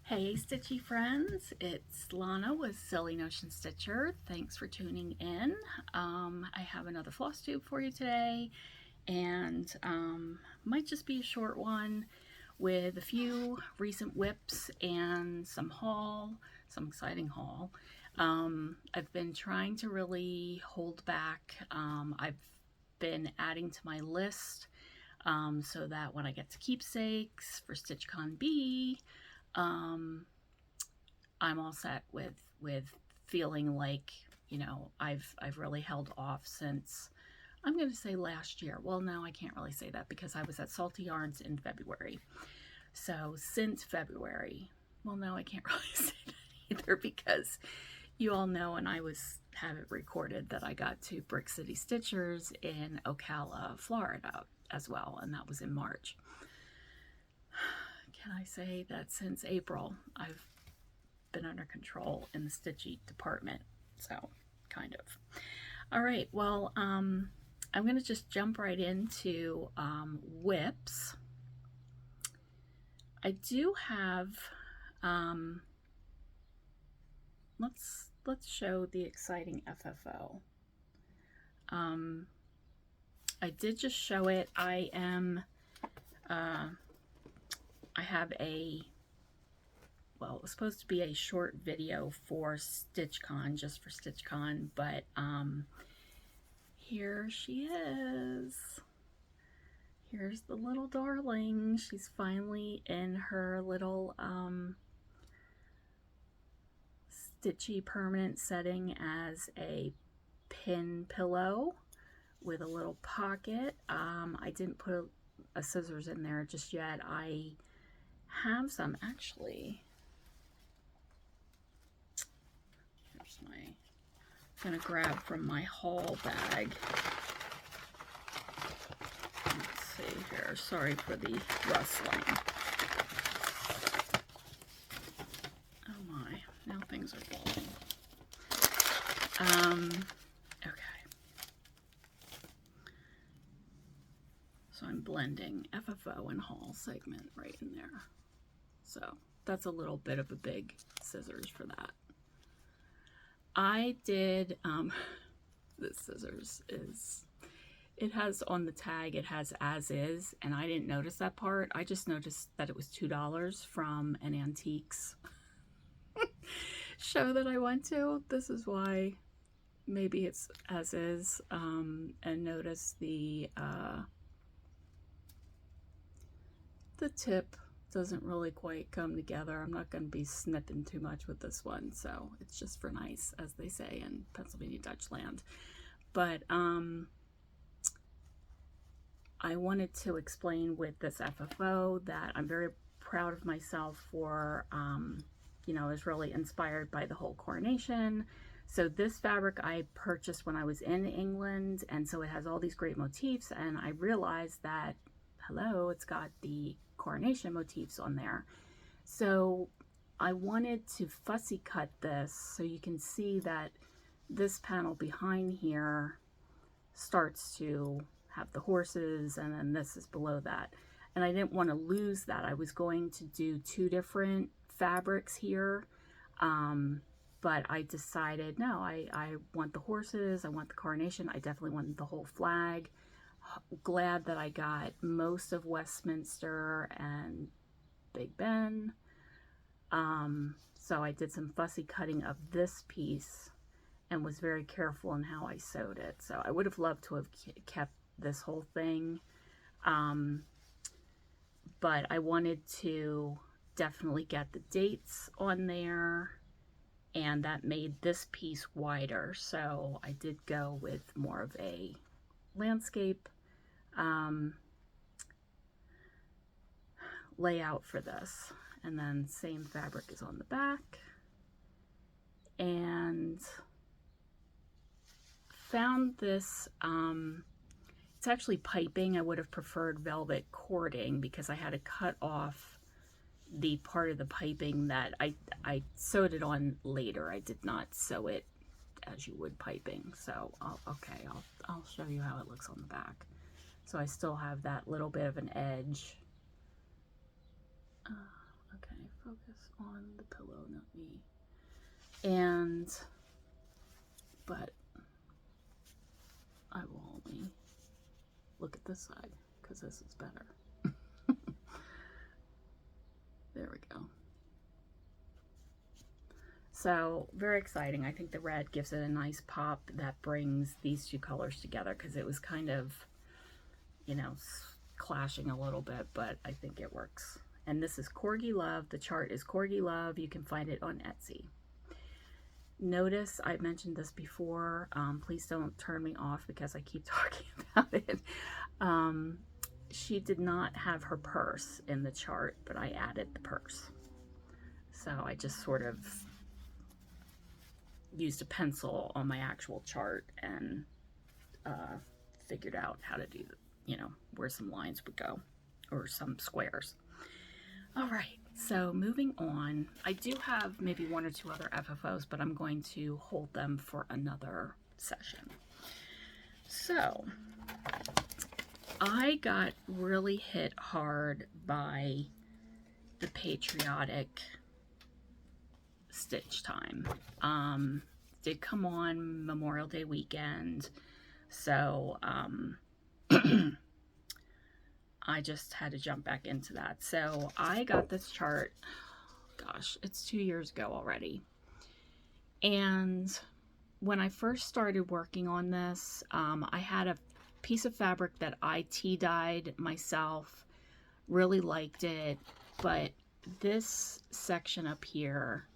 Hey Stitchy friends, it's Lana with Silly Notion Stitcher. Thanks for tuning in. I have another floss tube for you today, and might just be a short one with a few recent whips and some exciting haul. I've been trying to really hold back. I've been adding to my list so that when I get to keepsakes for StitchCon B, I'm all set with feeling like, you know, I've really held off since, I'm going to say last year. Well, no, I can't really say that because I was at Salty Yarns in February. So since February, well, no, I can't really say that either because you all know, and I have it recorded, that I got to Brick City Stitchers in Ocala, Florida as well, and that was in March. Can I say that since April, I've been under control in the stitchy department? So, kind of. All right, well, I'm going to just jump right into whips. I do have, let's show the exciting FFO. I did just show it. I have well, it was supposed to be a short video for StitchCon, just for StitchCon, but here she is. Here's the little darling. She's finally in her little stitchy permanent setting as a pin pillow with a little pocket. I didn't put a scissors in there just yet. I have some actually. Here's I'm gonna grab from my haul bag. Let's see here. Sorry for the rustling. Oh my, now things are falling. Okay. So I'm blending FFO and haul segment right in there. So that's a little bit of a big scissors for that. I did, this scissors it has on the tag, it has as is, and I didn't notice that part. I just noticed that it was $2 from an antiques show that I went to. This is why maybe it's as is, and notice the tip doesn't really quite come together. I'm not going to be snipping too much with this one, so it's just for nice, as they say in Pennsylvania Dutch land. But I wanted to explain with this FFO that I'm very proud of myself for, you know, I was really inspired by the whole coronation. So this fabric I purchased when I was in England, and so it has all these great motifs, and I realized that, hello, it's got the coronation motifs on there. So I wanted to fussy cut this so you can see that this panel behind here starts to have the horses, and then this is below that. And I didn't want to lose that. I was going to do two different fabrics here, but I decided, no, I want the horses, I want the coronation, I definitely want the whole flag. Glad that I got most of Westminster and Big Ben. So I did some fussy cutting of this piece and was very careful in how I sewed it. So I would have loved to have kept this whole thing, but I wanted to definitely get the dates on there, and that made this piece wider. So I did go with more of a landscape layout for this, and then same fabric is on the back. And found this, it's actually piping. I would have preferred velvet cording because I had to cut off the part of the piping that I sewed it on later. I did not sew it as you would piping. So I'll show you how it looks on the back. So I still have that little bit of an edge. Okay, focus on the pillow, not me. But I will only look at this side because this is better. There we go. So very exciting. I think the red gives it a nice pop that brings these two colors together, because it was kind of, you know, clashing a little bit, but I think it works. And this is Corgi Love. The chart is Corgi Love. You can find it on Etsy. Notice I mentioned this before. Please don't turn me off because I keep talking about it. She did not have her purse in the chart, but I added the purse. So I just sort of used a pencil on my actual chart and figured out how to do, you know, where some lines would go, or some squares. All right, so moving on. I do have maybe one or two other FFOs, but I'm going to hold them for another session. So I got really hit hard by the patriotic stitch time. Did come on Memorial Day weekend, so I just had to jump back into that. So I got this chart, gosh, it's 2 years ago already. And when I first started working on this, I had a piece of fabric that I tea-dyed myself, really liked it, but this section up here,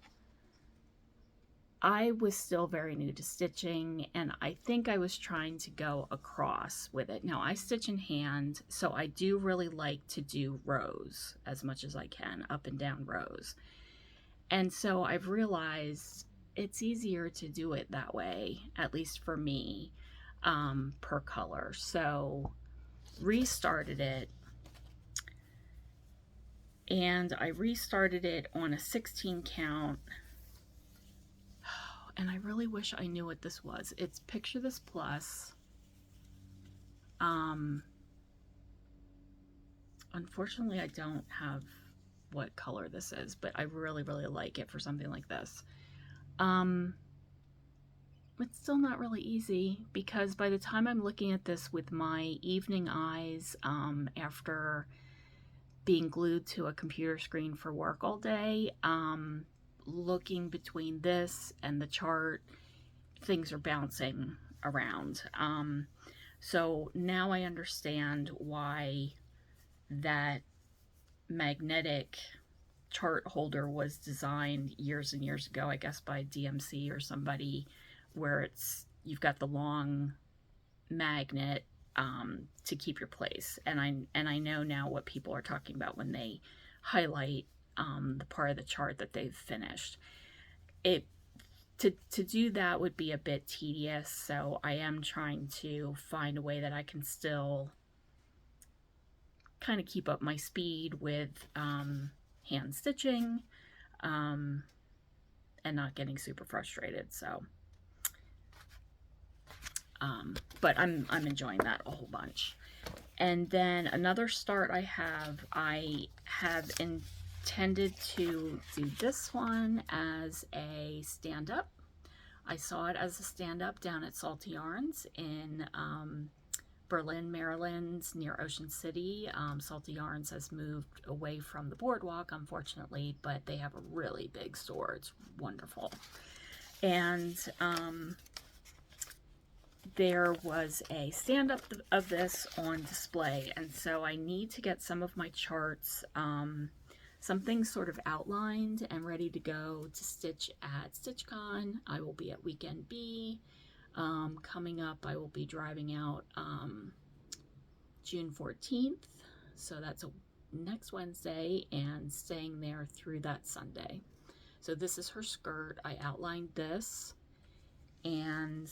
I was still very new to stitching, and I think I was trying to go across with it. Now, I stitch in hand, so I do really like to do rows as much as I can, up and down rows. And so I've realized it's easier to do it that way, at least for me, per color. So restarted it, and I restarted it on a 16 count. And I really wish I knew what this was. It's Picture This Plus. Unfortunately, I don't have what color this is, but I really, really like it for something like this. It's still not really easy, because by the time I'm looking at this with my evening eyes, after being glued to a computer screen for work all day, looking between this and the chart, things are bouncing around. So now I understand why that magnetic chart holder was designed years and years ago, I guess by DMC or somebody, where you've got the long magnet to keep your place. And I know now what people are talking about when they highlight the part of the chart that they've finished. To do that would be a bit tedious, so I am trying to find a way that I can still kind of keep up my speed with hand stitching, and not getting super frustrated. So but I'm enjoying that a whole bunch. And then another start I have intended to do this one as a stand-up. I saw it as a stand-up down at Salty Yarns in Berlin, Maryland, near Ocean City. Salty Yarns has moved away from the boardwalk, unfortunately, but they have a really big store. It's wonderful. And there was a stand-up of this on display, and so I need to get some of my charts, some things sort of outlined and ready to go to stitch at StitchCon. I will be at Weekend B. Coming up, I will be driving out June 14th, so that's next Wednesday, and staying there through that Sunday. So this is her skirt. I outlined this, and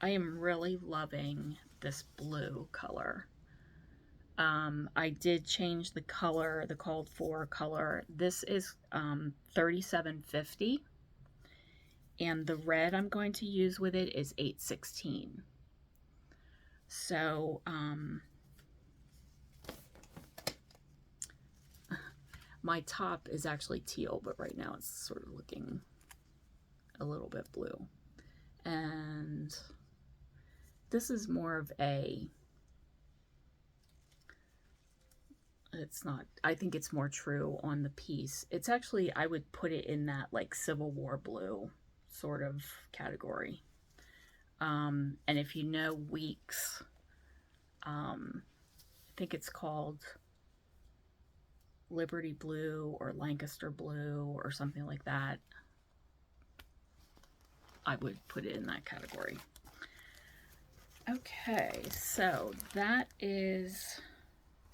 I am really loving this blue color. I did change the color, the called for color. This is 3750, and the red I'm going to use with it is 816. So My top is actually teal, but right now it's sort of looking a little bit blue. And this is more of a, it's not, I think it's more true on the piece. It's actually, I would put it in that like Civil War blue sort of category. And if you know Weeks, I think it's called Liberty Blue or Lancaster Blue or something like that, I would put it in that category. Okay, so that is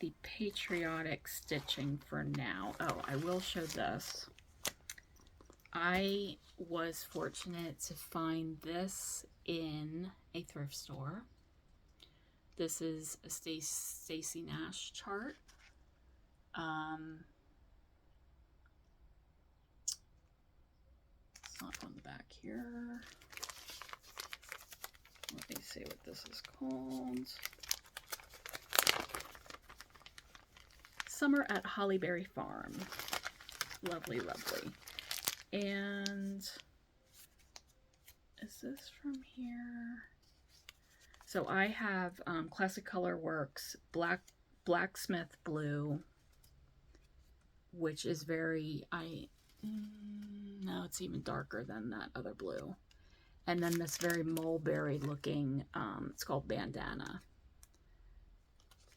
the patriotic stitching for now. Oh, I will show this. I was fortunate to find this in a thrift store. This is a Stacy Nash chart. It's not on the back here. Let me see what this is called. Summer at Hollyberry Farm. Lovely, lovely. And is this from here? So I have Classic Color Works Blacksmith Blue, which is very, no, it's even darker than that other blue. And then this very mulberry looking, it's called Bandana,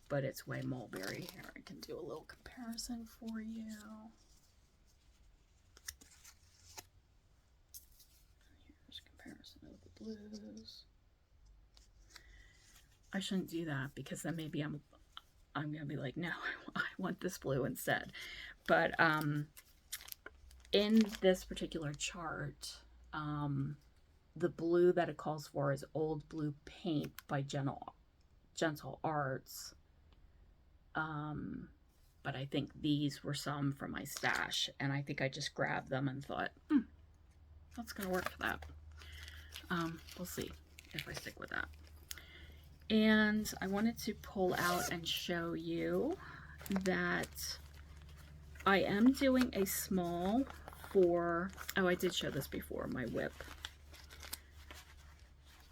but it's way mulberry. Here, I can do a little comparison for you. Here's a comparison of the blues. I shouldn't do that because then maybe I'm gonna be like, no, I want this blue instead. But in this particular chart, the blue that it calls for is Old Blue Paint by Gentle Arts. But I think these were some from my stash, and I think I just grabbed them and thought, that's gonna work for that. We'll see if I stick with that. And I wanted to pull out and show you that I am doing a small for, oh, I did show this before, my whip.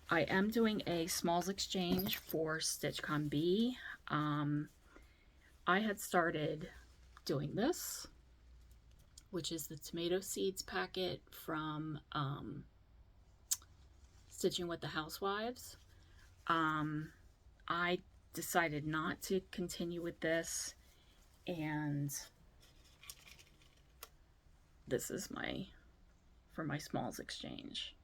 I am doing a smalls exchange for StitchCon B. I had started doing this, which is the tomato seeds packet from Stitching with the Housewives. I decided not to continue with this, and this is for my smalls exchange.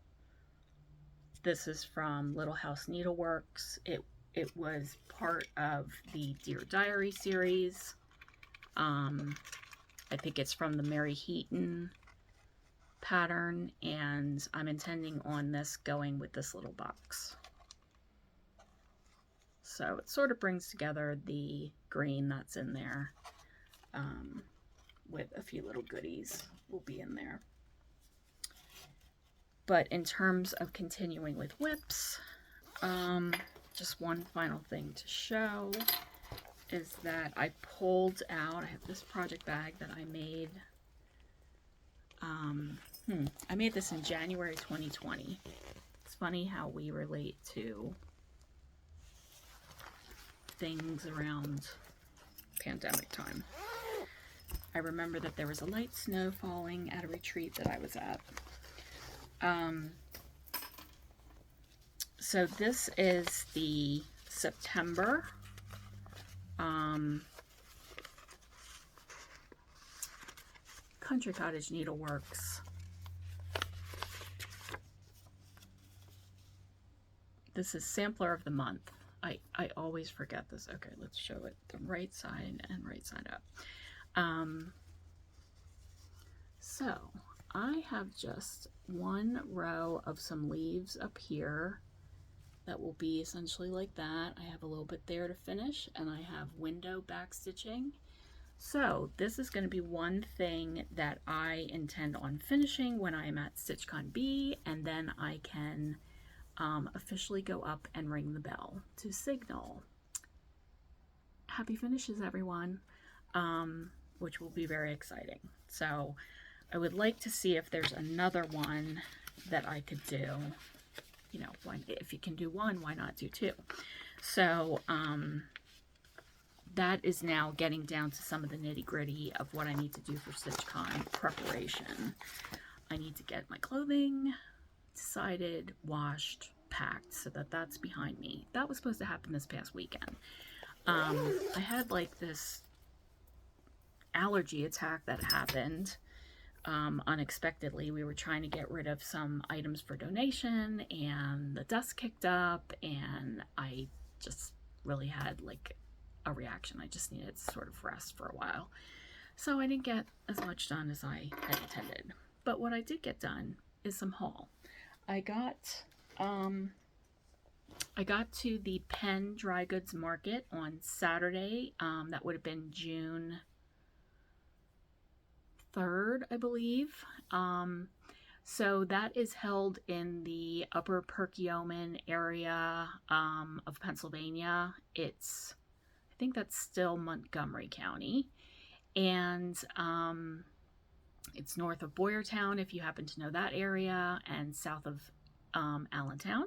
This is from Little House Needleworks. It was part of the Dear Diary series. I think it's from the Mary Heaton pattern, and I'm intending on this going with this little box. So it sort of brings together the green that's in there, with a few little goodies will be in there. But in terms of continuing with whips, just one final thing to show is that I pulled out, I have this project bag that I made. I made this in January 2020. It's funny how we relate to things around pandemic time. I remember that there was a light snow falling at a retreat that I was at. So this is the September Country Cottage Needleworks. This is sampler of the month. I always forget this. Okay, let's show it the right side and right side up. So I have just one row of some leaves up here that will be essentially like that. I have a little bit there to finish, and I have window back stitching. So this is going to be one thing that I intend on finishing when I'm at StitchCon B, and then I can officially go up and ring the bell to signal. Happy finishes, everyone. which will be very exciting. So I would like to see if there's another one that I could do. You know, if you can do one, why not do two? So that is now getting down to some of the nitty-gritty of what I need to do for StitchCon preparation. I need to get my clothing decided, washed, packed, so that that's behind me. That was supposed to happen this past weekend. I had like this allergy attack that happened unexpectedly. We were trying to get rid of some items for donation, and the dust kicked up, and I just really had like a reaction. I just needed to sort of rest for a while. So I didn't get as much done as I had intended. But what I did get done is some haul. I got to the Penn Dry Goods Market on Saturday. That would have been June 3rd, I believe. So that is held in the Upper Perkiomen area of Pennsylvania. I think that's still Montgomery County. And it's north of Boyertown, if you happen to know that area, and south of Allentown.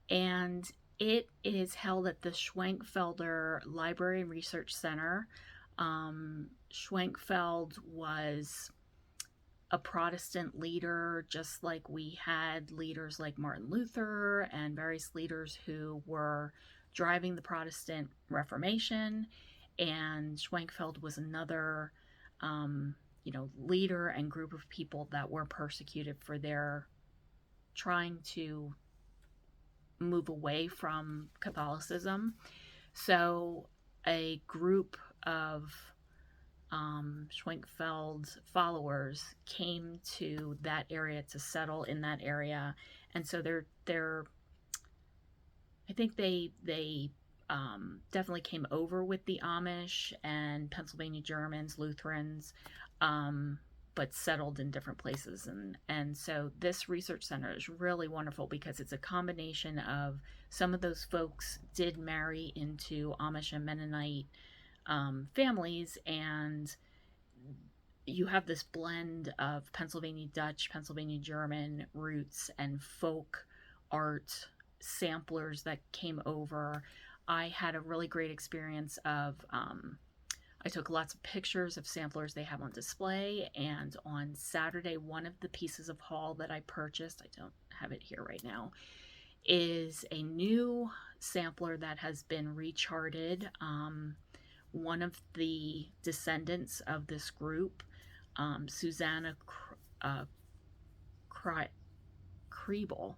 And it is held at the Schwenkfelder Library and Research Center. Schwenkfeld was a Protestant leader, just like we had leaders like Martin Luther and various leaders who were driving the Protestant Reformation. And Schwenkfeld was another leader and group of people that were persecuted for their trying to move away from Catholicism. So a group of Schwenkfeld followers came to that area to settle in that area, and so I think they definitely came over with the Amish and Pennsylvania Germans, Lutherans, but settled in different places. And so this research center is really wonderful because it's a combination of some of those folks did marry into Amish and Mennonite families, and you have this blend of Pennsylvania Dutch, Pennsylvania German roots and folk art samplers that came over. I had a really great experience of I took lots of pictures of samplers they have on display, and on Saturday, one of the pieces of haul that I purchased, I don't have it here right now, is a new sampler that has been recharted. One of the descendants of this group, Susanna Kriebel.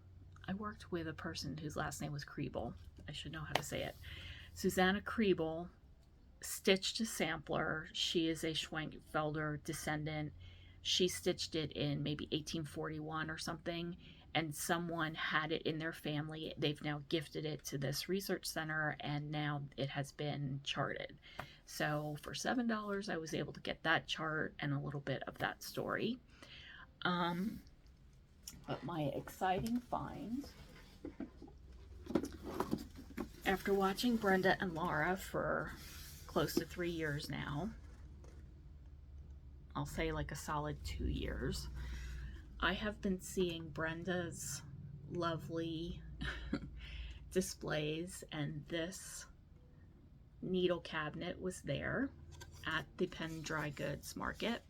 I worked with a person whose last name was Kriebel. I should know how to say it. Susanna Kriebel stitched a sampler. She is a Schwenkfelder descendant. She stitched it in maybe 1841 or something, and someone had it in their family. They've now gifted it to this research center, and now it has been charted. So for $7, I was able to get that chart and a little bit of that story. But my exciting find, after watching Brenda and Laura for close to 3 years now, I'll say like a solid 2 years, I have been seeing Brenda's lovely displays, and this needle cabinet was there at the Penn Dry Goods Market.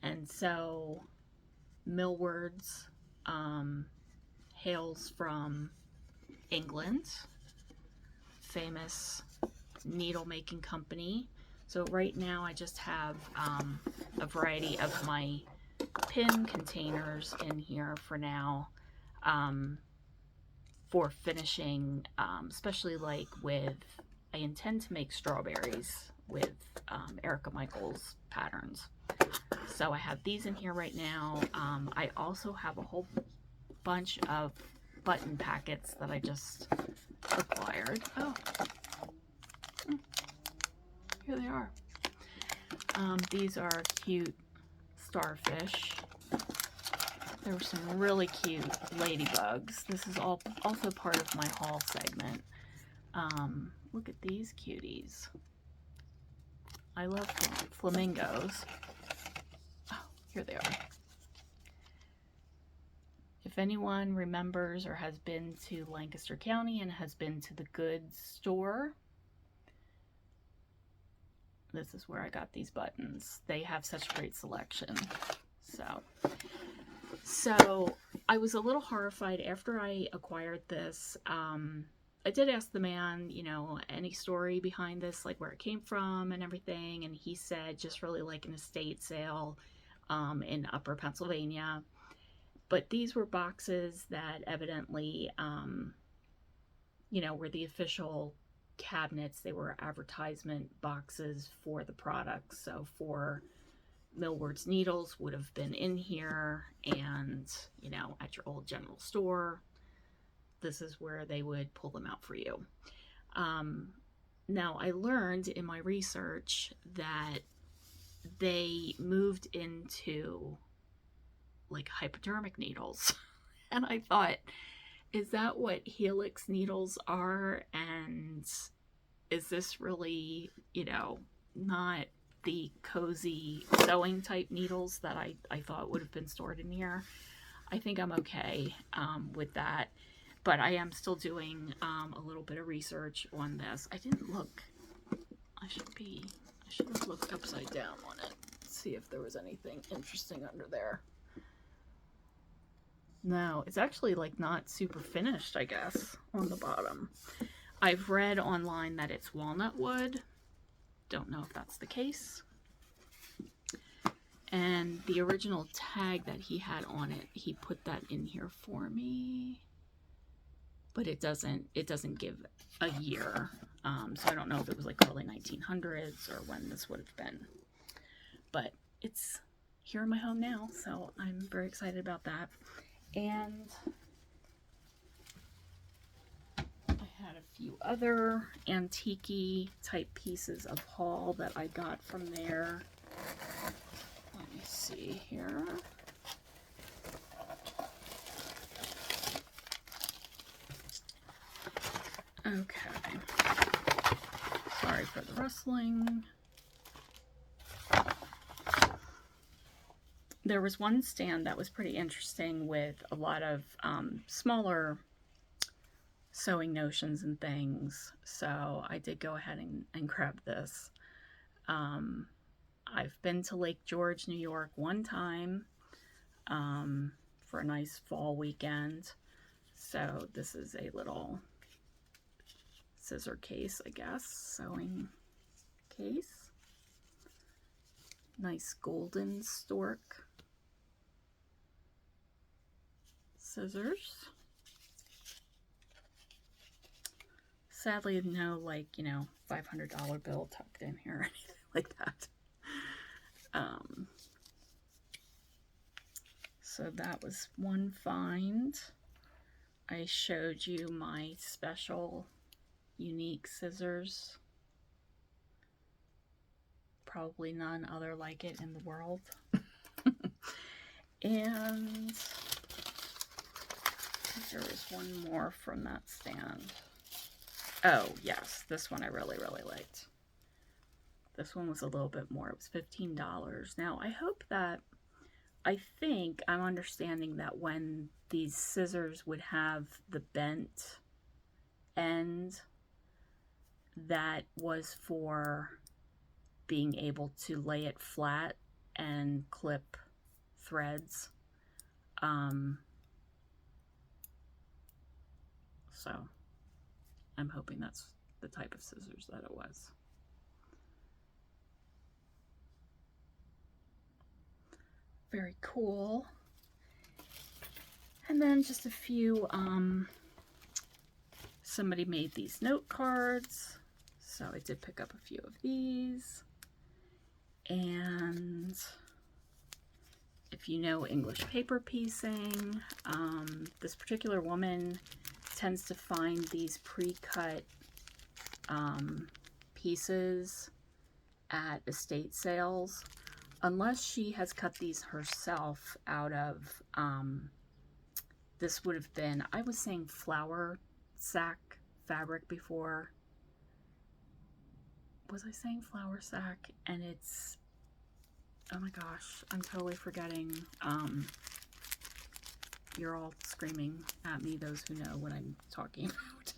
And so Millwards hails from England, famous needle making company. So right now I just have a variety of my pin containers in here for now, for finishing, especially like with, I intend to make strawberries with Erica Michaels patterns. So I have these in here right now. I also have a whole bunch of button packets that I just acquired. Oh, here they are. These are cute starfish. There were some really cute ladybugs. This is also part of my haul segment. Look at these cuties. I love flamingos. Oh, here they are. If anyone remembers or has been to Lancaster County and has been to the goods store, this is where I got these buttons. They have such great selection. So I was a little horrified after I acquired this. I did ask the man, you know, any story behind this, like where it came from and everything. And he said just really like an estate sale in Upper Pennsylvania. But these were boxes that evidently, you know, were the official cabinets. They were advertisement boxes for the products. So for Millward's needles would have been in here, and, you know, at your old general store, this is where they would pull them out for you. Now, I learned in my research that they moved into like hypodermic needles. And I thought, is that what helix needles are? And is this really, you know, not the cozy sewing type needles that I thought would have been stored in here? I think I'm okay with that. But I am still doing a little bit of research on this. I didn't look. I should have looked upside down on it. See if there was anything interesting under there. No, it's actually like not super finished, I guess, on the bottom. I've read online that it's walnut wood. Don't know if that's the case. And the original tag that he had on it, he put that in here for me. But it doesn't give a year. So I don't know if it was like early 1900s or when this would have been. But it's here in my home now, so I'm very excited about that. And I had a few other antique-y type pieces of haul that I got from there. Let me see here. Okay. Sorry for the rustling. There was one stand that was pretty interesting with a lot of smaller sewing notions and things. So I did go ahead and grab this. I've been to Lake George, New York one time for a nice fall weekend. So this is a little scissor case, I guess, sewing case. Nice golden stork scissors. Sadly, no, like, you know, $500 bill tucked in here or anything like that. So that was one find. I showed you my special unique scissors. Probably none other like it in the world. And there was one more from that stand. Oh, yes, this one I really, really liked. This one was a little bit more. It was $15. Now, I think I'm understanding that when these scissors would have the bent end, that was for being able to lay it flat and clip threads. So I'm hoping that's the type of scissors that it was. Very cool. And then just a few, somebody made these note cards. So I did pick up a few of these. And if you know English paper piecing, this particular woman tends to find these pre-cut pieces at estate sales, unless she has cut these herself out of, this would have been, I was saying flour sack fabric before, was I saying flour sack? And it's, oh my gosh, I'm totally forgetting. You're all screaming at me, those who know what I'm talking about.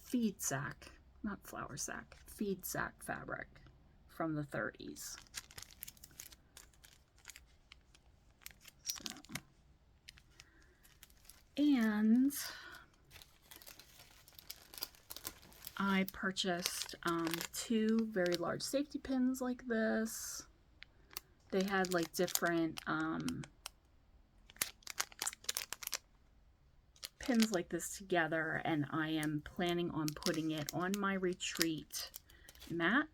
Feed sack, not flour sack, feed sack fabric from the 30s. So, and I purchased 2 very large safety pins like this. They had like different pins like this together, and I am planning on putting it on my retreat mat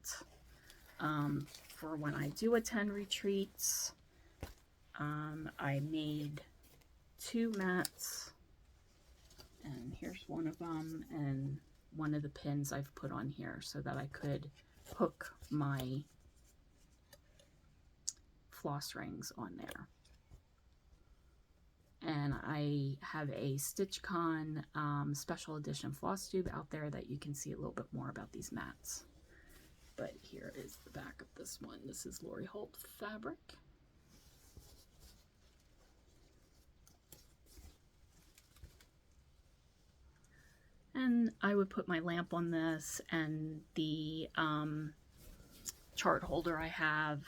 for when I do attend retreats. I made 2 mats, and here's one of them, and one of the pins I've put on here so that I could hook my floss rings on there. And I have a StitchCon special edition Flosstube out there that you can see a little bit more about these mats. But here is the back of this one. This is Lori Holt fabric. And I would put my lamp on this, and the chart holder I have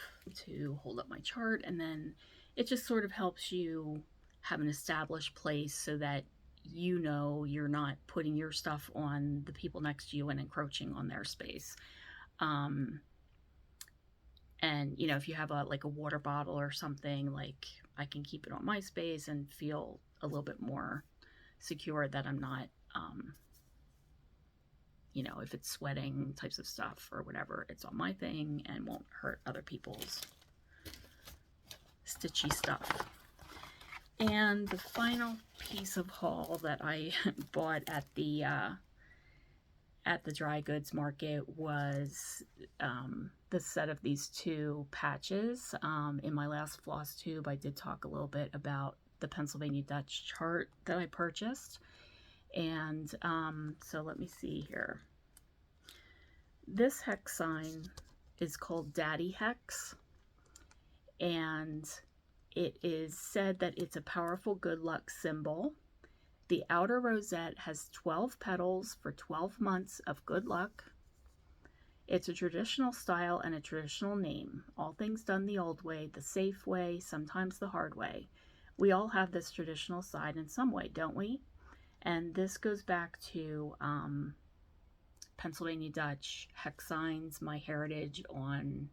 to hold up my chart, and then it just sort of helps you have an established place so that you know you're not putting your stuff on the people next to you and encroaching on their space. And you know, if you have like a water bottle or something, like I can keep it on my space and feel a little bit more secure that I'm not you know, if it's sweating types of stuff or whatever, it's on my thing and won't hurt other people's stitchy stuff. And the final piece of haul that I bought at the dry goods market was the set of these 2 patches. In my last Flosstube, I did talk a little bit about the Pennsylvania Dutch chart that I purchased. And so let me see here. This hex sign is called Daddy Hex, and it is said that it's a powerful good luck symbol. The outer rosette has 12 petals for 12 months of good luck. It's a traditional style and a traditional name. All things done the old way, the safe way, sometimes the hard way. We all have this traditional side in some way, don't we? And this goes back to Pennsylvania Dutch hex signs. My heritage on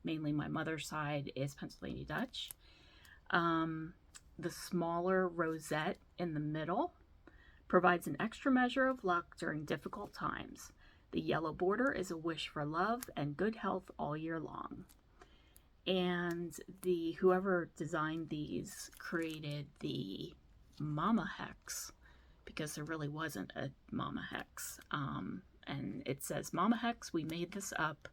mainly my mother's side is Pennsylvania Dutch. The smaller rosette in the middle provides an extra measure of luck during difficult times. The yellow border is a wish for love and good health all year long. And whoever designed these created the Mama Hex, because there really wasn't a Mama Hex. And it says, Mama Hex, we made this up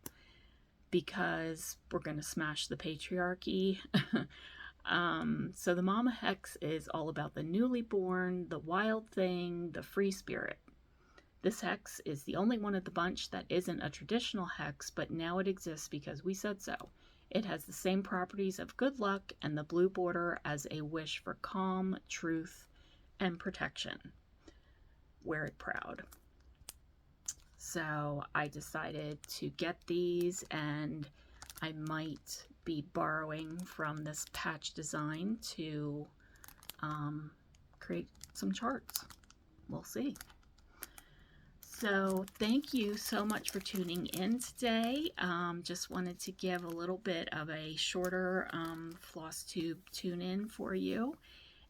because we're going to smash the patriarchy. So the Mama Hex is all about the newly born, the wild thing, the free spirit. This hex is the only one of the bunch that isn't a traditional hex, but now it exists because we said so. It has the same properties of good luck and the blue border as a wish for calm, truth, and protection. Wear it proud. So I decided to get these, and I might be borrowing from this patch design to create some charts. We'll see. So thank you so much for tuning in today. Just wanted to give a little bit of a shorter Flosstube tune-in for you,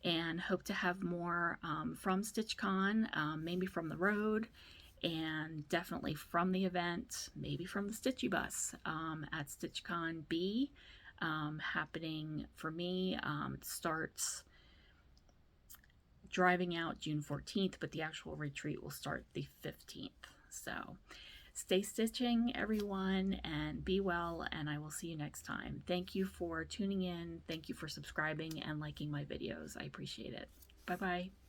and hope to have more from StitchCon, maybe from the road, and definitely from the event, maybe from the Stitchy Bus at StitchCon B, happening for me. It starts driving out June 14th, but the actual retreat will start the 15th. So stay stitching, everyone, and be well, and I will see you next time. Thank you for tuning in. Thank you for subscribing and liking my videos. I appreciate it. Bye-bye.